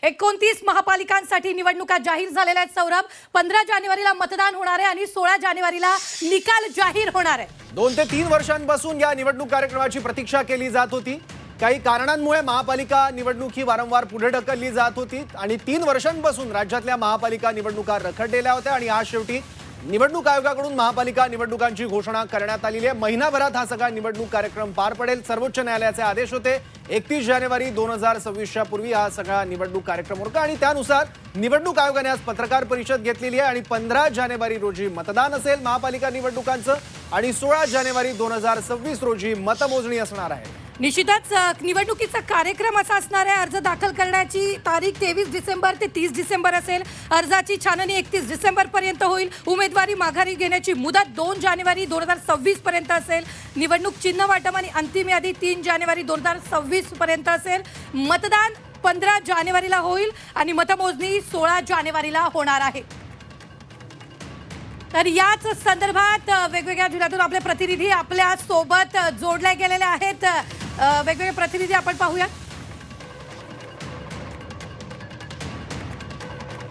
29 महापालिकांसाठी निवडणुका जाहीर झालेल्या आहेत सौरभ. 15 जानेवारीला मतदान होणार आहे आणि 16 जानेवारीला निकाल जाहीर होणार आहे. 2 ते 3 वर्षांपासून या निवडणूक कार्यक्रमाची प्रतीक्षा केली जात होती. काही कारणांमुळे महापालिका निवडणूक ही वारंवार पुढे ढकलली जात होती आणि 3 वर्षांपासून राज्यातल्या महापालिका निवडणुका रखडलेल्या होत्या आणि आज शेवटी निवडणूक आयोगाकडून महापालिका निवडणुकांची घोषणा करण्यात आलेली आहे. महिनाभरात हा सगळा निवडणूक कार्यक्रम पार पडेल. सर्वोच्च न्यायालयाचे आदेश होते 31 जानेवारी 2026च्या पूर्वी हा सगळा निवडणूक कार्यक्रम होता आणि त्यानुसार निवडणूक आयोगाने आज पत्रकार परिषद घेतलेली आहे आणि 15 जानेवारी रोजी मतदान असेल महापालिका निवडणुकांचं आणि 16 जानेवारी 2026 रोजी मतमोजणी असणार आहे. निश्चितच निवडणुकीचा कार्यक्रम असा असणार आहे. अर्ज दाखल करण्याची तारीख 23 डिसेंबर ते 30 डिसेंबर असेल. अर्जाची छाननी 31 डिसेंबर पर्यंत होईल. उमेदवारी माघारी घेण्याची मुदत 2 जानेवारी 2026 पर्यंत असेल. निवडणूक चिन्ह वाटप आणि अंतिम यादी 3 जानेवारी 2026 पर्यंत असेल. मतदान 15 जानेवारीला होईल आणि मतमोजणी 16 जानेवारीला होणार आहे. तर याच संदर्भात वेगवेगळ्या जिल्ह्यातून आपले प्रतिनिधी आपल्या सोबत जोडले गेलेले आहेत. वेगवेगळे प्रतिनिधी आपण पाहूया.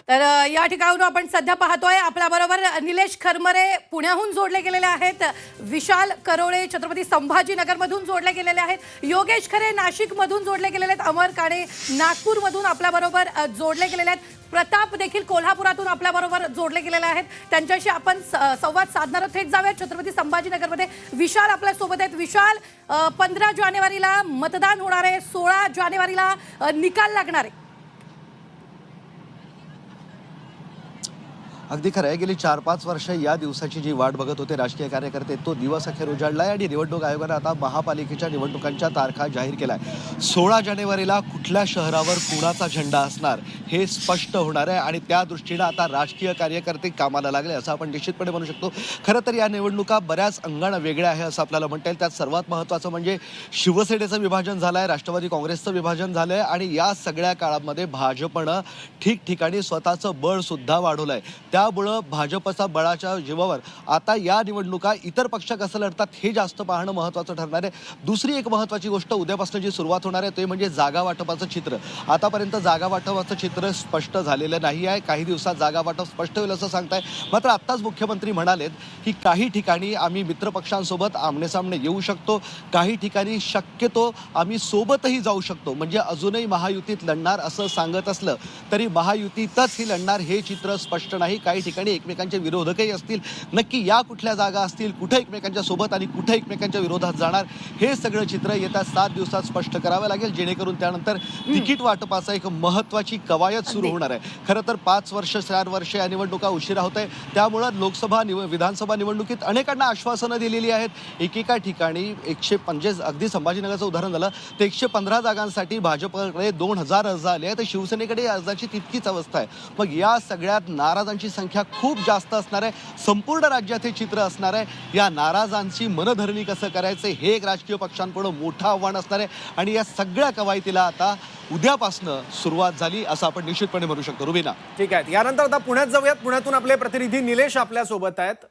तर या ठिकाणाहून आपण सध्या पाहतोय आपल्या बरोबर निलेश खरमरे पुण्याहून जोडले गेलेले आहेत. विशाल करोळे छत्रपती संभाजीनगरमधून जोडले गेलेले आहेत. योगेश खरे नाशिकमधून जोडले गेलेले आहेत. अमर काणे नागपूरमधून आपल्या बरोबर जोडले गेलेले आहेत. प्रताप देखील कोल्हापुरातून आपल्या बरोबर जोडले गेलेले आहेत. त्यांच्याशी आपण संवाद साधणार थेट जाऊयात. छत्रपती संभाजीनगरमध्ये विशाल आपल्या सोबत आहेत. विशाल, 15 जानेवारीला मतदान होणार आहे, 16 जानेवारीला निकाल लागणार आहे. अगदी खरं आहे. गेली 4-5 वर्ष या दिवसाची जी वाट बघत होते राजकीय कार्यकर्ते, तो दिवस अखेर उजाडला आहे आणि निवडणूक आयोगाने आता महापालिकेच्या निवडणुकांच्या तारखा जाहीर केल्या आहे. 16 जानेवारीला कुठल्या शहरावर कुणाचा झेंडा असणार हे स्पष्ट होणार आहे आणि त्या दृष्टीनं आता राजकीय कार्यकर्ते कामाला लागले असं आपण निश्चितपणे म्हणू शकतो. खरं तर या निवडणुका बऱ्याच अंगानं वेगळ्या आहे असं आपल्याला म्हणता येईल. त्यात सर्वात महत्त्वाचं म्हणजे शिवसेनेचं विभाजन झालं आहे, राष्ट्रवादी काँग्रेसचं विभाजन झालं आहे आणि या सगळ्या काळामध्ये भाजपनं ठिकठिकाणी स्वतःचं बळसुद्धा वाढवलं आहे. त्यामुळं भाजपचा बळाच्या जीवावर आता या निवडणुका इतर पक्ष कसं लढतात हे जास्त पाहणं महत्त्वाचं ठरणार आहे. दुसरी एक महत्त्वाची गोष्ट उद्यापासून जी सुरुवात होणार आहे ते म्हणजे जागा वाटपाचं चित्र. आतापर्यंत जागा वाटपाचं चित्र स्पष्ट झालेलं नाही आहे. काही दिवसात जागा वाटप स्पष्ट होईल असं सांगताय. मात्र आत्ताच मुख्यमंत्री म्हणालेत की काही ठिकाणी आम्ही मित्रपक्षांसोबत आमनेसामने येऊ शकतो, काही ठिकाणी शक्यतो आम्ही सोबतही जाऊ शकतो. म्हणजे अजूनही महायुतीत लढणार असं सांगत असलं तरी महायुतीतच ही लढणार हे चित्र स्पष्ट नाही. काही ठिकाणी एकमेकांचे विरोधकही असतील. नक्की या कुठल्या जागा असतील, कुठे एकमेकांच्या सोबत आणि कुठे एकमेकांच्या विरोधात जाणार हे सगळं चित्र येत्या 7 दिवसात स्पष्ट करावं लागेल, जेणेकरून त्यानंतर तिकीट वाटपाचा एक महत्त्वाची कवायत सुरू होणार आहे. खरं तर 5 वर्ष 4 वर्ष या निवडणुका उशिरा होत आहे. त्यामुळं लोकसभा विधानसभा निवडणुकीत अनेकांना आश्वासनं दिलेली आहेत. एकेका ठिकाणी 150 अगदी संभाजीनगरचं उदाहरण झालं तर 115 जागांसाठी भाजपकडे 2000 अर्ज आले आहेत तर शिवसेनेकडे अर्जाची तितकीच अवस्था आहे. मग या सगळ्यात नाराजांची संख्या खूप जास्त असणार आहे. संपूर्ण राज्यात हे चित्र असणार आहे. या नाराजांची मनधरणी कसं करायचं हे एक राजकीय पक्षांपुढे मोठं आव्हान असणार आहे आणि या सगळ्या कवायतीला आता उद्यापासनं सुरुवात झाली असं आपण निश्चितपणे म्हणू शकतो. रुबीना, ठीक आहे. यानंतर आता पुण्यात जाऊयात. पुण्यातून आपले प्रतिनिधी निलेश आपल्या सोबत आहेत.